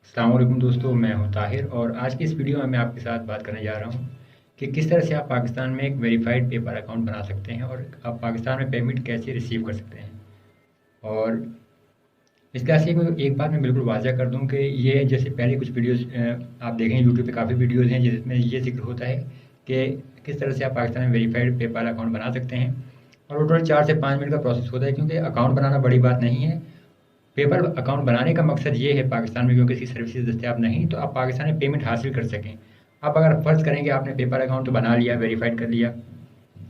अस्सलाम वालेकुम दोस्तों, मैं हूं ताहिर और आज की इस वीडियो में मैं आपके साथ बात करने जा रहा हूं कि किस तरह से आप पाकिस्तान में एक वेरीफाइड पेपर अकाउंट बना सकते हैं और आप पाकिस्तान में पेमेंट कैसे रिसीव कर सकते हैं। और इस तरह से एक बात मैं बिल्कुल वाज़ह कर दूं कि ये जैसे पहले कुछ वीडियोस आप देखें यूट्यूब पे काफ़ी वीडियोस हैं जिसमें ये जिक्र होता है कि किस तरह से आप पाकिस्तान में वेरीफाइड पेपर अकाउंट बना सकते हैं। और वो टोटल 4 से 5 मिनट का प्रोसेस होता है क्योंकि अकाउंट बनाना बड़ी बात नहीं है। पेपर अकाउंट बनाने का मकसद ये है पाकिस्तान में क्योंकि इसकी सर्विसेज दस्तियाब नहीं तो आप पाकिस्तान में पेमेंट हासिल कर सकें। आप अगर फ़र्ज़ करें कि आपने पेपर अकाउंट तो बना लिया, वेरीफाइड कर लिया,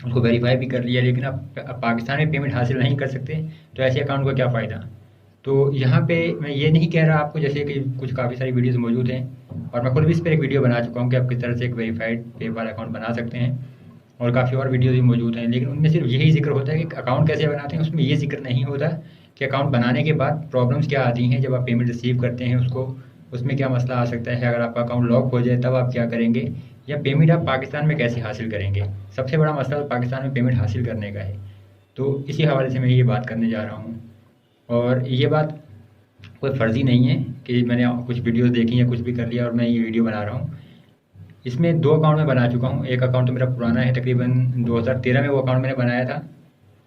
उसको वेरीफाई भी कर लिया, लेकिन आप पाकिस्तान में पेमेंट हासिल नहीं कर सकते, तो ऐसे अकाउंट का क्या फ़ायदा। तो यहाँ पे मैं ये नहीं कह रहा आपको, जैसे कि कुछ काफ़ी सारी वीडियोस मौजूद हैं और मैं खुद भी इस पर एक वीडियो बना चुका हूँ कि आप किस तरह से एक वेरीफाइड पेपर अकाउंट बना सकते हैं। और काफ़ी और वीडियोज़ भी मौजूद हैं, लेकिन उनमें सिर्फ यही ज़िक्र होता है कि अकाउंट कैसे बनाते हैं। उसमें ये ज़िक्र नहीं होता कि अकाउंट बनाने के बाद प्रॉब्लम्स क्या आती हैं जब आप पेमेंट रिसीव करते हैं उसको, उसमें क्या मसला आ सकता है, अगर आपका अकाउंट लॉक हो जाए तब आप क्या करेंगे, या पेमेंट आप पाकिस्तान में कैसे हासिल करेंगे। सबसे बड़ा मसला तो पाकिस्तान में पेमेंट हासिल करने का है। तो इसी हवाले से मैं ये बात करने जा रहा हूँ। और ये बात कोई फ़र्ज़ी नहीं है कि मैंने कुछ वीडियोज़ देखी या कुछ भी कर लिया और मैं ये वीडियो बना रहा हूँ। इसमें 2 अकाउंट मैं बना चुका हूँ। एक अकाउंट तो मेरा पुराना है, तकरीबन 2013 में वो अकाउंट मैंने बनाया था,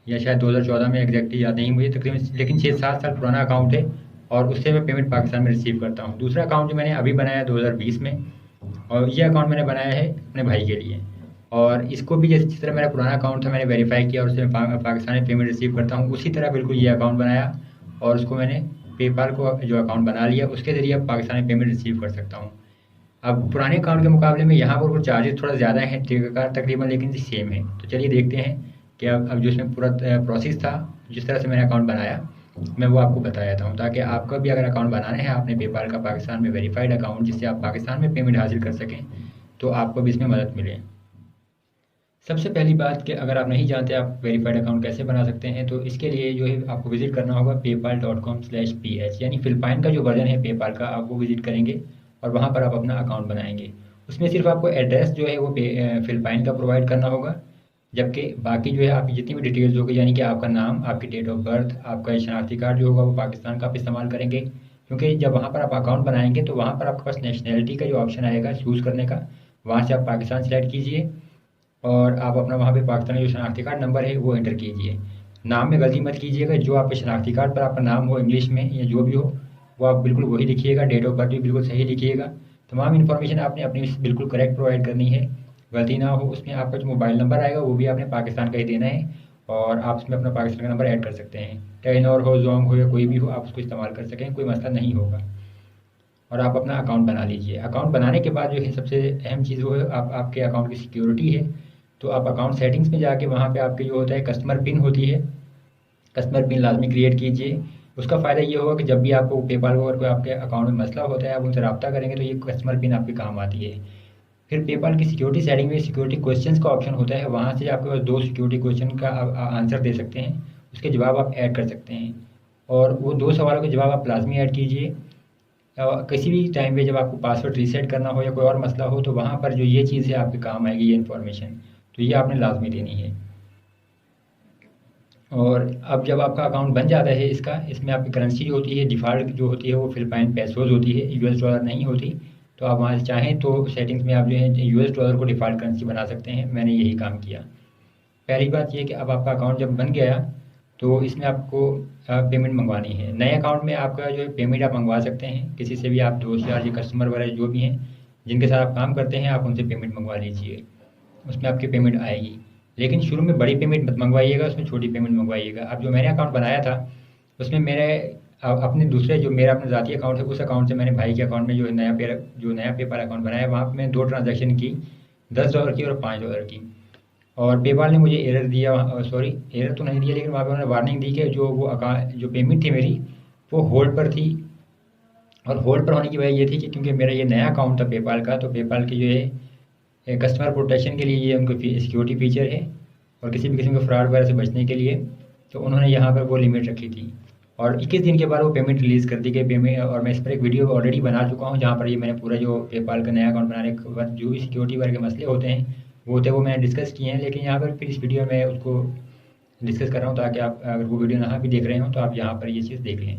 या शायद 2014 में, एग्जैक्टली याद नहीं मुझे, तकरीबन लेकिन 6-7 साल पुराना अकाउंट है और उससे मैं पेमेंट पाकिस्तान में रिसीव करता हूँ। दूसरा अकाउंट जो मैंने अभी बनाया 2020 में, और ये अकाउंट मैंने बनाया है अपने भाई के लिए। और इसको भी जैसे जिस तरह मेरा पुराना अकाउंट था मैंने वेरीफाई किया और उससे मैं पाकिस्तान में पेमेंट रिसीव करता हूँ, उसी तरह बिल्कुल ये अकाउंट बनाया और उसको मैंने पेपाल को जो अकाउंट बना लिया, उसके ज़रिए अब पाकिस्तान में पेमेंट रिसीव कर सकता हूँ। अब पुराने अकाउंट के मुकाबले में यहाँ पर कुछ चार्जेस थोड़ा ज़्यादा हैं तकरीबन, लेकिन सेम है। तो चलिए देखते हैं कि अब जो इसमें पूरा प्रोसेस था, जिस तरह से मैंने अकाउंट बनाया, मैं वो आपको बता देता हूँ ताकि आपका भी अगर अकाउंट बनाना है आपने पेपाल का पाकिस्तान में वेरीफाइड अकाउंट जिससे आप पाकिस्तान में पेमेंट हासिल कर सकें, तो आपको भी इसमें मदद मिले। सबसे पहली बात कि अगर आप नहीं जानते आप वेरीफाइड अकाउंट कैसे बना सकते हैं, तो इसके लिए जो है आपको विज़िट करना होगा paypal.com/ph, यानी फ़िलिपाइन का जो वर्जन है पेपाल का, आप वो विज़िट करेंगे और वहाँ पर आप अपना अकाउंट बनाएंगे। उसमें सिर्फ आपको एड्रेस जो है वो फ़िलिपाइन का प्रोवाइड करना होगा, जबकि बाकी जो है आपकी जितनी भी डिटेल्स होगी, यानी कि आपका नाम, आपकी डेट ऑफ बर्थ, आपका शनाख्ती कार्ड जो होगा वो पाकिस्तान का आप इस्तेमाल करेंगे, क्योंकि जब वहाँ पर आप अकाउंट बनाएंगे तो वहाँ पर आपके पास नेशनैलिटी का जो ऑप्शन आएगा चूज़ करने का, वहाँ से आप पाकिस्तान सेलेक्ट कीजिए और आप अपना वहाँ पे पाकिस्तानी जो शनाख्ती कार्ड नंबर है वो एंटर कीजिए। नाम में गलती मत कीजिएगा, जो आपके शनाख्ती कार्ड पर आपका नाम हो इंग्लिश में या जो भी हो, वो आप बिल्कुल वही लिखिएगा। डेट ऑफ बर्थ भी बिल्कुल सही लिखिएगा। तमाम इन्फॉर्मेशन आपने अपनी बिल्कुल करेक्ट प्रोवाइड करनी है, गलती ना हो। उसमें आपका जो मोबाइल नंबर आएगा वो भी आपने पाकिस्तान का ही देना है और आप उसमें अपना पाकिस्तान का नंबर ऐड कर सकते हैं। टेलीनॉर हो, जोंग हो या कोई भी हो, आप उसको इस्तेमाल कर सकें, कोई मसला नहीं होगा। और आप अपना अकाउंट बना लीजिए। अकाउंट बनाने के बाद जो है सबसे अहम चीज़ वो है आपके अकाउंट की सिक्योरिटी है। तो आप अकाउंट सेटिंग्स में जाके वहाँ पे आपके जो होता है कस्टमर पिन होती है, कस्टमर पिन लाजमी क्रिएट कीजिए। उसका फ़ायदा ये होगा कि जब भी आपको पेपाल को अगर कोई आपके अकाउंट में मसला होता है आप उनसे रब्ता करेंगे तो ये कस्टमर पिन आपके काम आती है। फिर पेपाल की सिक्योरिटी सेटिंग में सिक्योरिटी क्वेश्चंस का ऑप्शन होता है, वहाँ से आपके पास 2 सिक्योरिटी क्वेश्चन का आंसर दे सकते हैं, उसके जवाब आप ऐड कर सकते हैं और वो 2 सवालों के जवाब आप लाजमी ऐड कीजिए। किसी भी टाइम पे जब आपको पासवर्ड रीसेट करना हो या कोई और मसला हो तो वहाँ पर जो ये चीज़ है आपके काम आएगी, ये इन्फॉर्मेशन, तो ये आपने लाजमी देनी है। और अब जब आपका अकाउंट बन जाता है इसमें आपकी करेंसी जो होती है डिफ़ॉल्ट जो होती है वो फ़िलिपाइन पेसोज़ होती है, यूएस डॉलर नहीं होती। तो आप वहाँ से चाहें तो सेटिंग्स में आप जो है यूएस डॉलर को डिफ़ॉल्ट करेंसी बना सकते हैं। मैंने यही काम किया। पहली बात ये है कि अब आपका अकाउंट जब बन गया तो इसमें आपको पेमेंट मंगवानी है। नए अकाउंट में आपका जो है पेमेंट आप मंगवा सकते हैं किसी से भी, आप दोस्त यार या कस्टमर वगैरह जो भी हैं जिनके साथ आप काम करते हैं, आप उनसे पेमेंट मंगवा लीजिए, उसमें आपकी पेमेंट आएगी। लेकिन शुरू में बड़ी पेमेंट मत मंगवाइएगा, उसमें छोटी पेमेंट मंगवाइएगा। अब जो मैंने अकाउंट बनाया था उसमें मेरे अपने दूसरे जो मेरा अपना ज़ाती अकाउंट है उस अकाउंट से मैंने भाई के अकाउंट में जो नया पेपर अकाउंट बनाया वहाँ पे मैंने 2 ट्रांज़ैक्शन की, $10 की और $5 की। और पेपाल ने मुझे एरर दिया, सॉरी एरर तो नहीं दिया, लेकिन वहाँ पे उन्होंने वार्निंग दी कि जो पेमेंट थी मेरी वो होल्ड पर थी। और होल्ड पर होने की वजह ये थी कि क्योंकि मेरा ये नया अकाउंट था पेपाल का, तो पेपाल की जो है कस्टमर प्रोटेक्शन के लिए ये उनको सिक्योरिटी फीचर है और किसी भी किस्म के फ्रॉड वगैरह से बचने के लिए, तो उन्होंने यहाँ पर वो लिमिट रखी थी। और 21 दिन के बाद वो पेमेंट रिलीज़ कर दी गई पेमेंट, और मैं इस पर एक वीडियो ऑलरेडी बना चुका हूँ जहाँ पर ये मैंने पूरा जो पेपाल का नया अकाउंट बनाने के बाद जो भी सिक्योरिटी वगैरह के मसले होते हैं वो मैंने डिस्कस किए हैं। लेकिन यहाँ पर फिर इस वीडियो में उसको डिस्कस कर रहा हूँ ताकि आप अगर वो वीडियो ना भी देख रहे हो तो आप यहाँ पर ये चीज़ देख लें।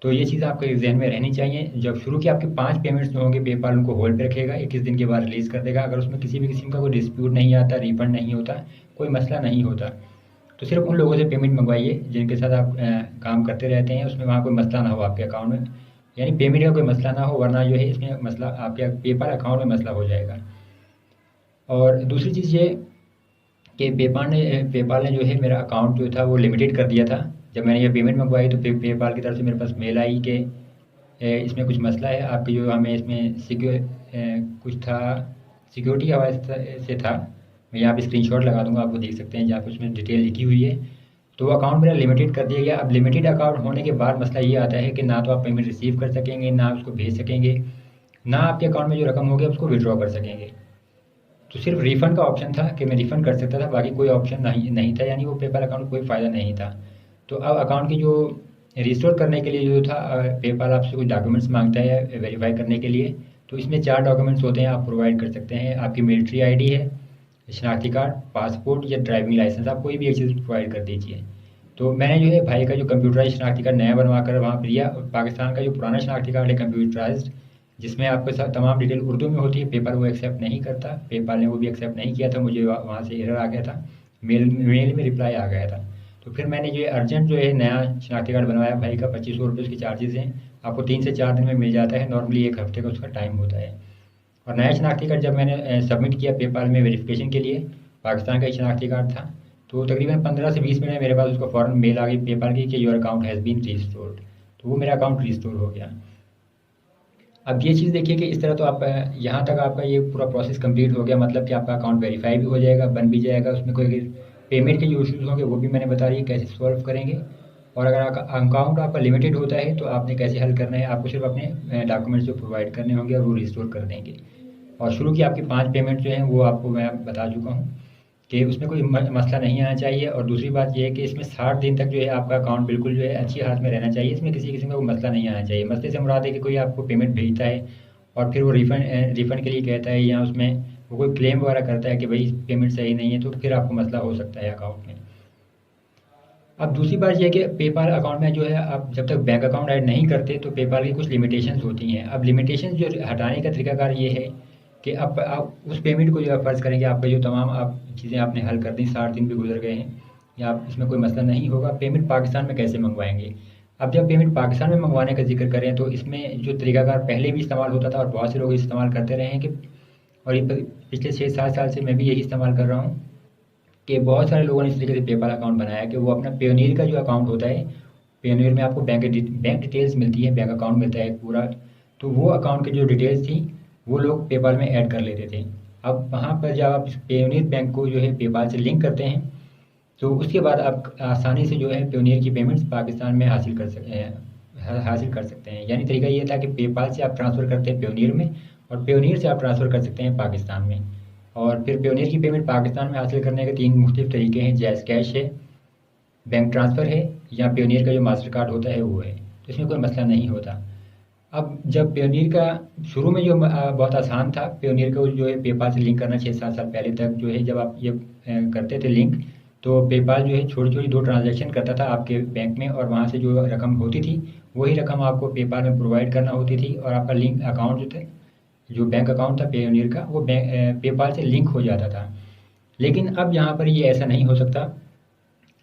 तो ये चीज़ आपके जहन में रहनी चाहिए। जब शुरू की आपके 5 पेमेंट्स जो होंगे पेपाल उनको होल्ड पे रखेगा, 21 दिन के बाद रिलीज़ कर देगा। अगर उसमें किसी भी किस्म का कोई डिस्प्यूट नहीं आता, रिफंड नहीं होता, कोई मसला नहीं होता, तो सिर्फ उन लोगों से पेमेंट मंगवाइए जिनके साथ आप काम करते रहते हैं, उसमें वहाँ कोई मसला ना हो आपके अकाउंट में, यानी पेमेंट का कोई मसला ना हो, वरना जो है इसमें मसला आपके पेपाल अकाउंट में मसला हो जाएगा। और दूसरी चीज़ ये कि पेपाल ने जो है मेरा अकाउंट जो था वो लिमिटेड कर दिया था। जब मैंने ये पेमेंट मंगवाई तो पेपाल की तरफ से मेरे पास मेल आई कि इसमें कुछ मसला है, आपके जो हमें इसमें कुछ था, सिक्योरिटी हवाले से था। मैं यहाँ पे स्क्रीनशॉट लगा दूंगा, आपको देख सकते हैं जहाँ पे उसमें डिटेल लिखी हुई है। तो अकाउंट मेरा लिमिटेड कर दिया गया। अब लिमिटेड अकाउंट होने के बाद मसला ये आता है कि ना तो आप पेमेंट रिसीव कर सकेंगे, ना उसको भेज सकेंगे, ना आपके अकाउंट में जो रकम होगी उसको विड्रॉ कर सकेंगे। तो सिर्फ रिफ़ंड का ऑप्शन था कि मैं रिफ़ंड कर सकता था, बाकी कोई ऑप्शन नहीं था, यानी वो पेपाल अकाउंट कोई फ़ायदा नहीं था। तो अब अकाउंट की जो रिस्टोर करने के लिए जो था पेपाल आपसे कुछ डॉक्यूमेंट्स मांगता है वेरीफाई करने के लिए। तो इसमें 4 डॉक्यूमेंट्स होते हैं, आप प्रोवाइड कर सकते हैं। आपकी मिलिट्री आईडी है, शनाख्ती कार्ड, पासपोर्ट या ड्राइविंग लाइसेंस, आप कोई भी एक चीज़ प्रोवाइड कर दीजिए। तो मैंने जो है भाई का जो कंप्यूटराइज शनाख्ती कार्ड नया बनवा कर वहाँ पर लिया, और पाकिस्तान का जो पुराना शनाख्ती कार्ड है कंप्यूटराइज्ड, जिसमें आपके साथ तमाम डिटेल उर्दू में होती है, पेपाल वो एक्सेप्ट नहीं करता। पेपाल ने वो भी एक्सेप्ट नहीं किया था, मुझे वहाँ से एरर आ गया था, मेल में रिप्लाई आ गया था। तो फिर मैंने जो है अर्जेंट जो है नया शनाख्ती कार्ड बनवाया भाई का। 2500 रुपये उसके चार्जेज़ हैं, आपको 3 से 4 दिन में मिल जाता है, नॉर्मली 1 हफ्ते का उसका टाइम होता है। और नया शनाख्ती कार्ड जब मैंने सबमिट किया पेपाल में वेरिफिकेशन के लिए, पाकिस्तान का ही शनाख्ती कार्ड था, तो तकरीबन 15 से 20 मिनट में मेरे पास उसका फ़ौरन मेल आ गई पेपाल की कि your account has been restored. तो वो मेरा अकाउंट रिस्टोर हो गया। अब ये चीज़ देखिए कि इस तरह तो आप यहाँ तक आपका ये पूरा प्रोसेस कंप्लीट हो गया, मतलब कि आपका अकाउंट वेरीफाई भी हो जाएगा, बन भी जाएगा। उसमें कोई पेमेंट के जो इशूज़ होंगे वो भी मैंने बता रही है कैसे सॉल्व करेंगे। और अगर आपका अकाउंट आपका लिमिटेड होता है तो आपने कैसे हल करना है, आपको सिर्फ अपने डॉक्यूमेंट्स जो प्रोवाइड करने होंगे और वो रिस्टोर कर देंगे। और शुरू की आपकी 5 पेमेंट जो हैं वो आपको मैं बता चुका हूँ कि उसमें कोई मसला नहीं आना चाहिए। और दूसरी बात ये है कि इसमें 60 दिन तक जो है आपका अकाउंट बिल्कुल जो है अच्छी हालत में रहना चाहिए, इसमें किसी किस्म का कोई मसला नहीं आना चाहिए। मसले से मुराद है कि कोई आपको पेमेंट भेजता है और फिर वो रिफ़ंड के लिए कहता है, या उसमें वो कोई क्लेम वगैरह करता है कि भाई पेमेंट सही नहीं है, तो फिर आपको मसला हो सकता है अकाउंट में। अब दूसरी बात यह है कि पेपाल अकाउंट में जो है आप जब तक बैंक अकाउंट ऐड नहीं करते तो पेपाल की कुछ लिमिटेशंस होती हैं। अब लिमिटेशंस जो हटाने का तरीकाकार ये है कि आप उस पेमेंट को जो है फ़र्ज़ करेंगे आपका जो तमाम आप चीज़ें आपने हल कर दी, 60 दिन भी गुजर गए हैं या आप इसमें कोई मसला नहीं होगा, पेमेंट पाकिस्तान में कैसे मंगवाएंगे। अब जब पेमेंट पाकिस्तान में मंगवाने का जिक्र करें तो इसमें जो तरीकाकार पहले भी इस्तेमाल होता था और बहुत से लोग इस्तेमाल करते रहे हैं कि, और ये पिछले 6-7 साल से मैं भी यही इस्तेमाल कर रहा हूँ कि बहुत सारे लोगों ने इस तरीके से पेपाल अकाउंट बनाया कि वो अपना पेयोनियर का जो अकाउंट होता है, पेयोनियर में आपको बैंक डिटेल्स मिलती है, बैंक अकाउंट मिलता है पूरा, तो वो अकाउंट की जो डिटेल्स थी वो लोग पेपाल में ऐड कर लेते थे। अब वहाँ पर जब आप पेयोनियर बैंक को जो है पेपाल से लिंक करते हैं तो उसके बाद आप आसानी से जो है पेयोनियर की पेमेंट्स पाकिस्तान में हासिल कर सकते हैं। यानी तरीका ये था कि पेपाल से आप ट्रांसफ़र करते हैं पेयोनियर में, और पेयोनियर से आप ट्रांसफ़र कर सकते हैं पाकिस्तान में। और फिर पेयोनियर की पेमेंट पाकिस्तान में हासिल करने के 3 मुख्तलिफ तरीके हैं, जैज़ कैश है, बैंक ट्रांसफ़र है, या पेयोनियर का जो मास्टर कार्ड होता है वो है। तो इसमें कोई मसला नहीं होता। अब जब पेयोनियर का शुरू में जो बहुत आसान था, पेयोनियर को जो है पेपाल से लिंक करना 6-7 साल पहले तक जो है जब आप ये करते थे लिंक, तो पेपाल जो है छोटी-छोटी 2 ट्रांज़ैक्शन करता था आपके बैंक में, और वहाँ से जो रकम होती थी वही रकम आपको पेपाल में प्रोवाइड करना होती थी, और आपका लिंक अकाउंट जो बैंक अकाउंट था पेयोनियर का वो पेपाल से लिंक हो जाता था। लेकिन अब यहाँ पर ये ऐसा नहीं हो सकता।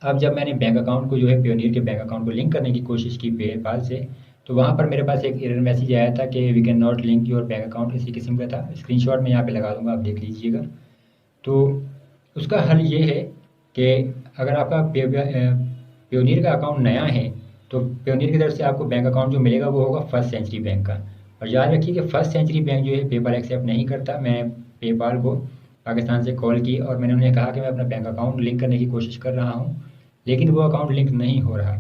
अब जब मैंने बैंक अकाउंट को जो है पेयोनियर के बैंक अकाउंट को लिंक करने की कोशिश की पेपाल से, तो वहाँ पर मेरे पास एक एरर मैसेज आया था कि we can not link your bank account, इसी किस्म का था। स्क्रीनशॉट मैं यहाँ पे लगा दूँगा, आप देख लीजिएगा। तो उसका हल ये है कि अगर आपका पेयोनियर का अकाउंट नया है तो पेयोनियर की तरफ से आपको बैंक अकाउंट जो मिलेगा वो होगा फर्स्ट सेंचुरी बैंक का। और याद रखिए कि फर्स्ट सेंचुरी बैंक जो है पेपाल एक्सेप्ट नहीं करता। मैं पेपाल को पाकिस्तान से कॉल की और मैंने उन्हें कहा कि मैं अपना बैंक अकाउंट लिंक करने की कोशिश कर रहा हूँ, लेकिन वो अकाउंट लिंक नहीं हो रहा।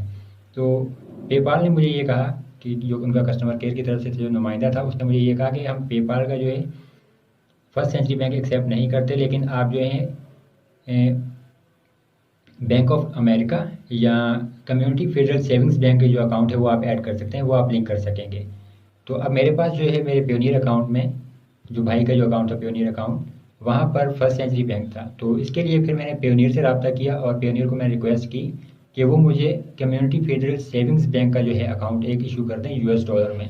तो पेपाल ने मुझे ये कहा कि जो उनका कस्टमर केयर की तरफ से जो नुमाइंदा था उसने मुझे ये कहा कि हम पेपाल का जो है फर्स्ट सेंचुरी बैंक एक्सेप्ट नहीं करते, लेकिन आप जो है बैंक ऑफ अमेरिका या कम्युनिटी फेडरल सेविंग्स बैंक के जो अकाउंट है वो आप ऐड कर सकते हैं, वो आप लिंक कर सकेंगे। तो अब मेरे पास जो है मेरे पेयोनियर अकाउंट में जो भाई का जो अकाउंट था पेयोनियर अकाउंट, वहाँ पर फर्स्ट सेंचुरी बैंक था। तो इसके लिए फिर मैंने पेयोनियर से रब्ता किया और पेयोनियर को मैंने रिक्वेस्ट की कि वो मुझे कम्युनिटी फेडरल सेविंग्स बैंक का जो है अकाउंट एक इशू कर दें US डॉलर में।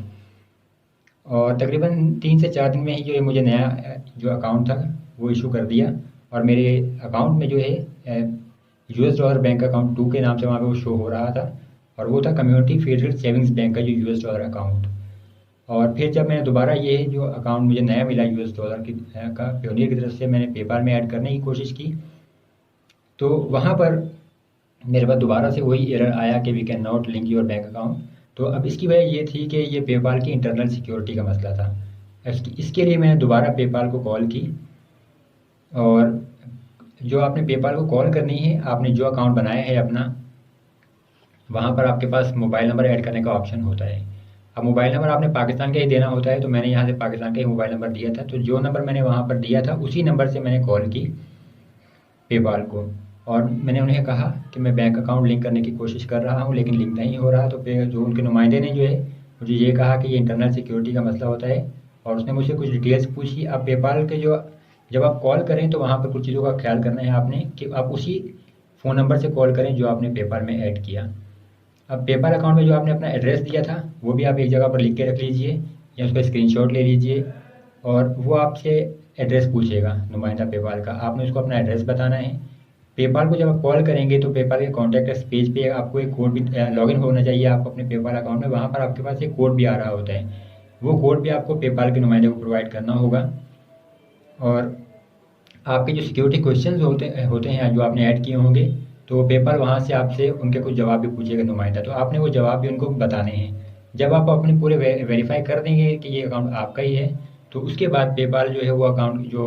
और तकरीबन 3 से 4 दिन में ही जो है मुझे नया जो अकाउंट था वो इशू कर दिया, और मेरे अकाउंट में जो है US डॉलर बैंक अकाउंट 2 के नाम से वहाँ पे वो शो हो रहा था, और वो था कम्युनिटी फेडरल सेविंग्स बैंक का जो US डॉलर अकाउंट। और फिर जब मैंने दोबारा ये जो अकाउंट मुझे नया मिला US डॉलर की का प्योनियर की तरफ से, मैंने पेपाल में ऐड करने की कोशिश की, तो वहाँ पर मेरे पास दोबारा से वही एरर आया कि we can not link your bank account. तो अब इसकी वजह ये थी कि ये पेपाल की इंटरनल सिक्योरिटी का मसला था। इसके लिए मैंने दोबारा पेपाल को कॉल की, और जो आपने पेपाल को कॉल करनी है, आपने जो अकाउंट बनाया है अपना, वहाँ पर आपके पास मोबाइल नंबर ऐड करने का ऑप्शन होता है। अब मोबाइल नंबर आपने पाकिस्तान का ही देना होता है, तो मैंने यहाँ से पाकिस्तान का ही मोबाइल नंबर दिया था। तो जो नंबर मैंने वहाँ पर दिया था उसी नंबर से मैंने कॉल की पेपाल को, और मैंने उन्हें कहा कि मैं बैंक अकाउंट लिंक करने की कोशिश कर रहा हूँ लेकिन लिंक नहीं हो रहा। तो फिर जो उनके नुमाइंदे ने जो है मुझे ये कहा कि ये इंटरनल सिक्योरिटी का मसला होता है, और उसने मुझसे कुछ डिटेल्स पूछी। अब पेपाल के जो जब आप कॉल करें तो वहाँ पर कुछ चीज़ों का ख्याल करना है आपने, कि आप उसी फ़ोन नंबर से कॉल करें जो आपने पेपाल में ऐड किया। अब पेपाल अकाउंट में जो आपने अपना एड्रेस दिया था वो भी आप एक जगह पर लिख के रख लीजिए, या उसका स्क्रीनशॉट ले लीजिए, और वो आपसे एड्रेस पूछेगा नुमाइंदा पेपाल का, आपने उसको अपना एड्रेस बताना है। पेपाल को जब आप कॉल करेंगे तो पेपाल के कॉन्टैक्ट पेज पे आपको एक कोड भी लॉगिन होना चाहिए आप अपने पेपाल अकाउंट में, वहाँ पर आपके पास एक कोड भी आ रहा होता है। वो कोड भी आपको पेपाल के नुमाइंदे को प्रोवाइड करना होगा। और आपके जो सिक्योरिटी क्वेश्चंस होते हैं जो आपने ऐड किए होंगे, तो पेपाल वहाँ से आपसे उनके कुछ जवाब भी पूछेगा नुमाइंदा, तो आपने वो जवाब भी उनको बताने हैं। जब आप अपने पूरे वेरीफाई कर देंगे कि ये अकाउंट आपका ही है, तो उसके बाद पेपाल जो है वो अकाउंट जो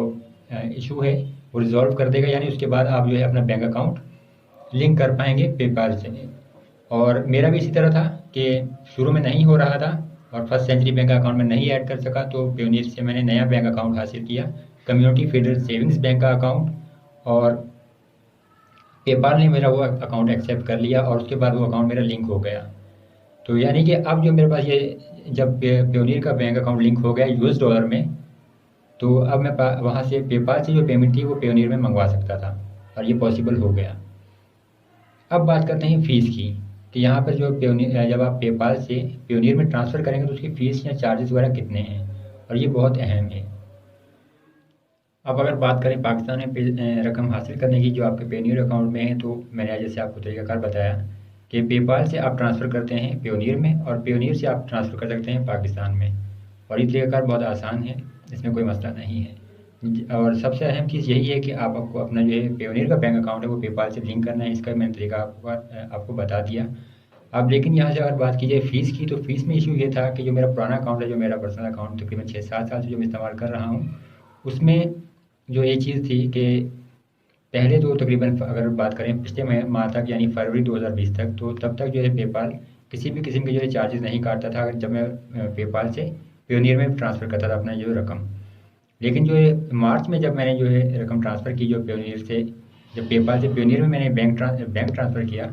इशू है वो रिजॉल्व कर देगा, यानी उसके बाद आप जो है अपना बैंक अकाउंट लिंक कर पाएंगे पेपाल से। और मेरा भी इसी तरह था कि शुरू में नहीं हो रहा था, और फर्स्ट सेंचुरी बैंक अकाउंट में नहीं ऐड कर सका, तो प्योनियर से मैंने नया बैंक अकाउंट हासिल किया, कम्युनिटी फेडरल सेविंग्स बैंक का अकाउंट, और पेपाल ने मेरा वो अकाउंट एक्सेप्ट कर लिया, और उसके बाद वो अकाउंट मेरा लिंक हो गया। तो यानी कि अब जो मेरे पास ये जब प्योनियर का बैंक अकाउंट लिंक हो गया US डॉलर में, तो अब मैं वहाँ से पेपाल से जो पेमेंट थी वो प्योनियर में मंगवा सकता था, और ये पॉसिबल हो गया। अब बात करते हैं फ़ीस की, कि यहाँ पर जो प्योनियर जब आप पेपाल से प्योनियर में ट्रांसफ़र करेंगे तो उसकी फ़ीस या चार्जेस वगैरह कितने हैं, और ये बहुत अहम है। अब अगर बात करें पाकिस्तान में रकम हासिल करने की जो आपके पेयोनियर अकाउंट में है, तो मैंने जैसे आपको तरीकाकार बताया कि पेपाल से आप ट्रांसफ़र करते हैं पेयोनियर में, और पेयोनियर से आप ट्रांसफ़र कर सकते हैं पाकिस्तान में, और ये तरीकाकार बहुत आसान है, इसमें कोई मसला नहीं है। और सबसे अहम चीज़ यही है कि आपको अपना जो है पेयोनियर का बैंक अकाउंट है वो पेपाल से लिंक करना है। इसका मैंने तरीका आपको बता दिया। अब लेकिन यहाँ से अगर बात की जाए फ़ीस की, तो फ़ीस में इशू ये था कि जो मेरा पुराना अकाउंट है, जो मेरा पर्सनल अकाउंट तकरीबन 6-7 साल से जो मैं इस्तेमाल कर रहा हूँ, उसमें जो ये चीज़ थी कि पहले तो तकरीबन अगर बात करें पिछले माह तक, यानी फरवरी 2020 तक, तो तब तक जो है पेपाल किसी भी किस्म के जो है चार्जेस नहीं काटता था जब मैं पेपाल से पेयोनियर में ट्रांसफ़र करता था अपना जो रकम। लेकिन जो है मार्च में जब मैंने जो है रकम ट्रांसफ़र की, जो पेयोनियर से जब पेपाल से पेयोनियर में मैंने बैंक ट्रांसफ़र किया,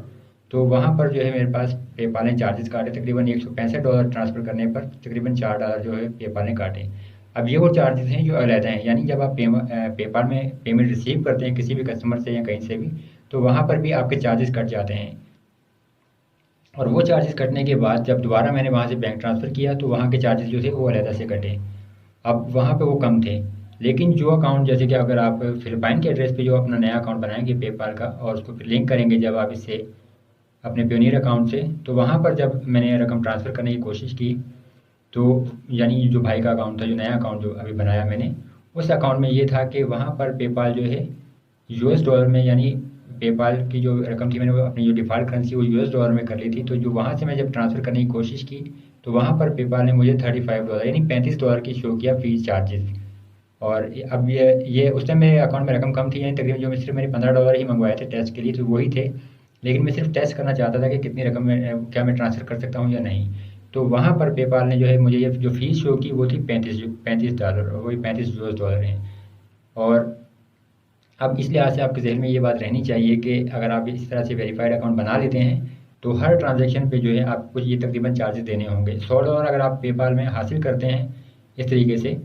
तो वहाँ पर जो है मेरे पास पेपाल ने चार्जेस काटे। तकरीबन $165 ट्रांसफ़र करने पर तकरीबन $4 जो है पेपाल ने काटे। अब ये वो चार्जेस हैं जो अलग हैं, यानी जब आप पेपाल में पेमेंट रिसीव करते हैं किसी भी कस्टमर से या कहीं से भी, तो वहाँ पर भी आपके चार्जेस कट जाते हैं। और वो चार्जेस कटने के बाद जब दोबारा मैंने वहाँ से बैंक ट्रांसफ़र किया, तो वहाँ के चार्जेस जो थे वो अलग से कटे। अब वहाँ पे वो कम थे। लेकिन जो अकाउंट, जैसे कि अगर आप फ़िलिपाइन के एड्रेस पे जो अपना नया अकाउंट बनाएंगे पेपाल का, और उसको फिर लिंक करेंगे जब आप इससे अपने पेयोनियर अकाउंट से, तो वहाँ पर जब मैंने रकम ट्रांसफ़र करने की कोशिश की, तो यानी जो भाई का अकाउंट था, जो नया अकाउंट जो अभी बनाया मैंने, उस अकाउंट में ये था कि वहाँ पर पेपाल जो है US डॉलर में, यानी पेपाल की जो रकम थी मैंने वो अपनी जो डिफ़ॉल्ट करेंसी वो US डॉलर में कर ली थी। तो जो वहाँ से मैं जब ट्रांसफ़र करने की कोशिश की, तो वहाँ पर पेपाल ने मुझे $35 यानी $35 की शो किया फ़ीस चार्जेस। और अब ये उस टाइम मेरे अकाउंट में रकम कम थी, यानी तकरीबन जो मैं सिर्फ मैंने $15 ही मंगवाए थे टेस्ट के लिए, तो वही थे। लेकिन मैं सिर्फ टेस्ट करना चाहता था कि कितनी रकम में क्या मैं ट्रांसफ़र कर सकता हूँ या नहीं। तो वहाँ पर पेपाल ने जो है मुझे ये जो फ़ीस शो की वो थी $35, वही $35 हैं। और अब इस लिहाज से आपके ज़हन में ये बात रहनी चाहिए कि अगर आप इस तरह से वेरीफाइड अकाउंट बना लेते हैं, तो हर ट्रांजैक्शन पे जो है आपको ये तकरीबन चार्जेस देने होंगे। $100 अगर आप पेपाल में हासिल करते हैं इस तरीके से,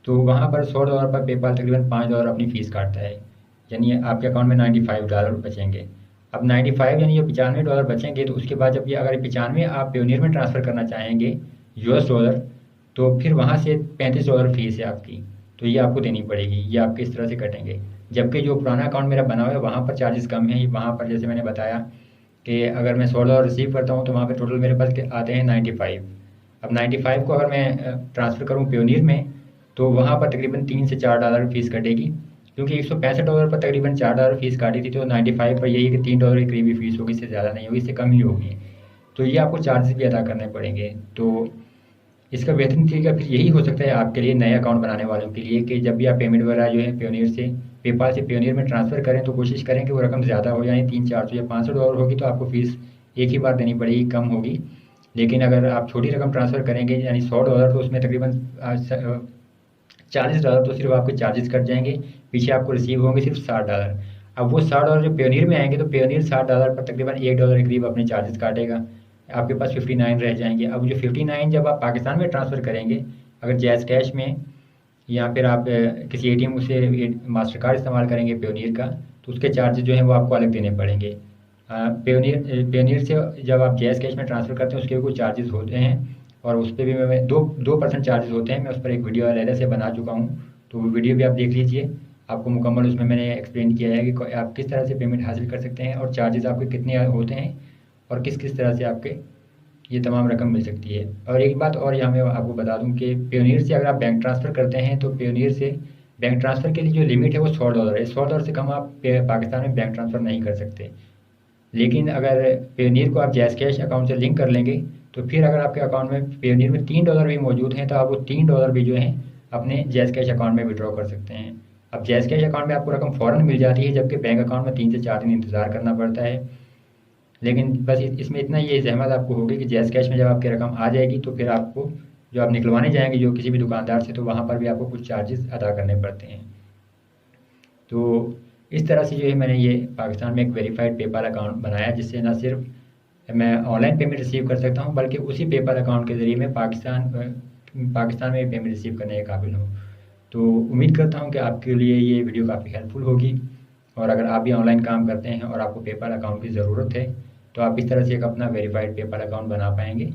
तो वहाँ पर $100 पर पेपाल तकरीबन $5 अपनी फ़ीस काटता है, यानी आपके अकाउंट में $95 बचेंगे। अब 95 यानी जो $95 बचेंगे, तो उसके बाद जब ये अगर 95 आप पेयोनियर में ट्रांसफ़र करना चाहेंगे US डॉलर, तो फिर वहाँ से $35 फीस है आपकी, तो ये आपको देनी पड़ेगी। ये आपके इस तरह से कटेंगे। जबकि जो पुराना अकाउंट मेरा बना हुआ है वहाँ पर चार्जेस कम हैं। वहाँ पर जैसे मैंने बताया कि अगर मैं $100 रिसीव करता हूँ तो वहाँ पे टोटल मेरे पास आते हैं 95। अब 95 को अगर मैं ट्रांसफ़र करूँ पेयोनियर में, तो वहाँ पर तकरीबन $3 से $4 फीस कटेगी, क्योंकि $165 पर तकरीबन $4 फीस काटी थी, तो 95 पर यही है कि $3 के करीब ही फीस होगी, इससे ज़्यादा नहीं होगी, इससे कम ही होगी। तो ये आपको चार्जेस भी अदा करने पड़ेंगे। तो इसका बेहतरीन तरीका फिर यही हो सकता है आपके लिए, नए अकाउंट बनाने वालों के लिए, कि जब भी आप पेमेंट वगैरह जो है पेयोनियर से पेपाल से पेयोनियर में ट्रांसफ़र करें, तो कोशिश करें कि वो रकम ज़्यादा हो, यानी 300-400 या $500 होगी तो आपको फ़ीस एक ही बार देनी पड़ेगी, कम होगी। लेकिन अगर आप छोटी रकम ट्रांसफ़र करेंगे यानी $100, तो उसमें तकरीबन $40 तो सिर्फ आपके चार्जेस कट जाएंगे, पीछे आपको रिसीव होंगे सिर्फ $60। अब वो $60 जो पेयोनियर में आएंगे, तो पेयोनियर $60 पर तकरीबन $1 के करीब अपने चार्जेस काटेगा, आपके पास 59 रह जाएंगे। अब जो 59 जब आप पाकिस्तान में ट्रांसफ़र करेंगे, अगर जैज़ कैश में या फिर आप किसी ATM से मास्टर कार्ड इस्तेमाल करेंगे पेयोनियर का, तो उसके चार्जेस जो हैं वो आपको अलग देने पड़ेंगे। पेयोनियर से जब आप जैज़ कैश में ट्रांसफ़र करते हैं उसके भी कुछ चार्जेस होते हैं, और उस पर भी मैं 2% चार्जेस होते हैं। मैं उस पर एक वीडियो अलग से बना चुका हूँ, तो वो वीडियो भी आप देख लीजिए। आपको मुकम्मल उसमें मैंने एक्सप्लेन किया है कि आप किस तरह से पेमेंट हासिल कर सकते हैं और चार्जेस आपके कितने होते हैं और किस किस तरह से आपके ये तमाम रकम मिल सकती है। और एक बात और यहाँ मैं आपको बता दूँ कि पेयोनियर से अगर आप बैंक ट्रांसफ़र करते हैं, तो पेयोनियर से बैंक ट्रांसफ़र के लिए जो लिमिट है वो $100 है। $100 से कम आप पाकिस्तान में बैंक ट्रांसफ़र नहीं कर सकते। लेकिन अगर पेयोनियर को आप जैज़ कैश अकाउंट से लिंक कर लेंगे, तो फिर अगर आपके अकाउंट में पेयोनियर में $3 भी मौजूद हैं, तो आप वो $3 भी जो हैं अपने जैज़ कैश अकाउंट में विड्रॉ कर सकते हैं। अब जैज़ कैश अकाउंट में आपको रकम फ़ौरन मिल जाती है, जबकि बैंक अकाउंट में 3 से 4 दिन इंतज़ार करना पड़ता है। लेकिन बस इसमें इतना ये ज़हमत आपको होगी कि जैज़ कैश में जब आपकी रकम आ जाएगी, तो फिर आपको जो आप निकलवाने जाएंगे जो किसी भी दुकानदार से, तो वहाँ पर भी आपको कुछ चार्जेस अदा करने पड़ते हैं। तो इस तरह से जो है मैंने ये पाकिस्तान में एक वेरीफाइड पेपाल अकाउंट बनाया, जिससे ना सिर्फ मैं ऑनलाइन पेमेंट रिसीव कर सकता हूँ, बल्कि उसी पेपाल अकाउंट के ज़रिए मैं पाकिस्तान में पेमेंट रिसीव करने के काबिल हूँ। तो उम्मीद करता हूँ कि आपके लिए ये वीडियो काफ़ी हेल्पफुल होगी, और अगर आप भी ऑनलाइन काम करते हैं और आपको पेपाल अकाउंट की ज़रूरत है, तो आप इस तरह से एक अपना वेरीफाइड पेपाल अकाउंट बना पाएंगे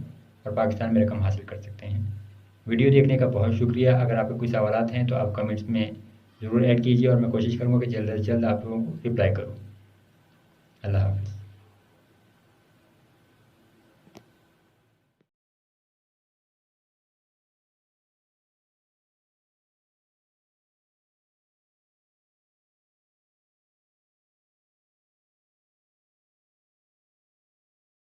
और पाकिस्तान में रकम हासिल कर सकते हैं। वीडियो देखने का बहुत शुक्रिया। अगर आपके कोई सवालात हैं तो आप कमेंट्स में ज़रूर ऐड कीजिए, और मैं कोशिश करूँगा कि जल्द से जल्द आप लोगों को रिप्लाई करूँ। अल्लाह हाफ़िज़।